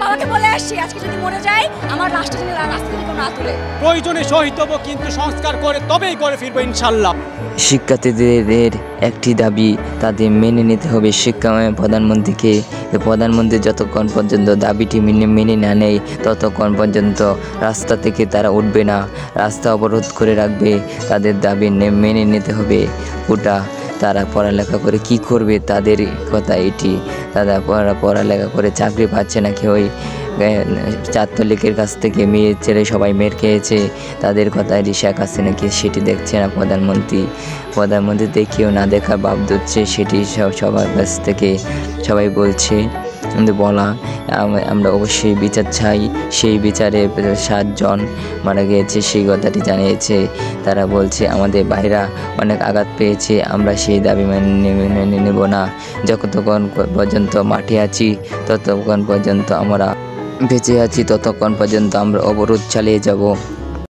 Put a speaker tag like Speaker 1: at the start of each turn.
Speaker 1: বাবাকে বলে আসছি আজকে যদি মরে যায় আমার রাষ্ট্র থেকে রাস্তা থেকে কেউ না তুলে।
Speaker 2: প্রয়োজনে শহীদ হবো, কিন্তু সংস্কার করে তবেই করে ফিরবো ইনশাল্লাহ।
Speaker 3: শিক্ষার্থীদের একটি দাবি, তাদের মেনে নিতে হবে শিক্ষা প্রধানমন্ত্রীকে। প্রধানমন্ত্রী যতক্ষণ পর্যন্ত দাবিটি মেনে না নেয় ততক্ষণ পর্যন্ত রাস্তা থেকে তারা উঠবে না, রাস্তা অবরোধ করে রাখবে। তাদের দাবি মেনে নিতে হবে। ওটা তারা পড়ালেখা করে কি করবে, তাদের কথা এটি। তারা পড়ালেখা করে চাকরি পাচ্ছে না, কেউই ছাত্রলীগের কাছ থেকে মেয়ের ছেলে সবাই মেয়ের খেয়েছে, তাদের কথা শেখ হাসিনাকে সেটি দেখছে না প্রধানমন্ত্রী দেখেও না দেখার ভাব ধরছে, সেটি সবার কাছ থেকে সবাই বলছে। কিন্তু বলা আমরা অবশ্যই বিচার চাই। সেই বিচারে 7 জন মারা গিয়েছে সেই কথাটি জানিয়েছে। তারা বলছে আমাদের ভাইরা অনেক আঘাত পেয়েছে, আমরা সেই দাবি মেনে নেব না। যতক্ষণ পর্যন্ত মাঠে আছি ততক্ষণ পর্যন্ত আমরা বেঁচে আছি, ততক্ষণ পর্যন্ত আমরা অবরোধ চালিয়ে যাব।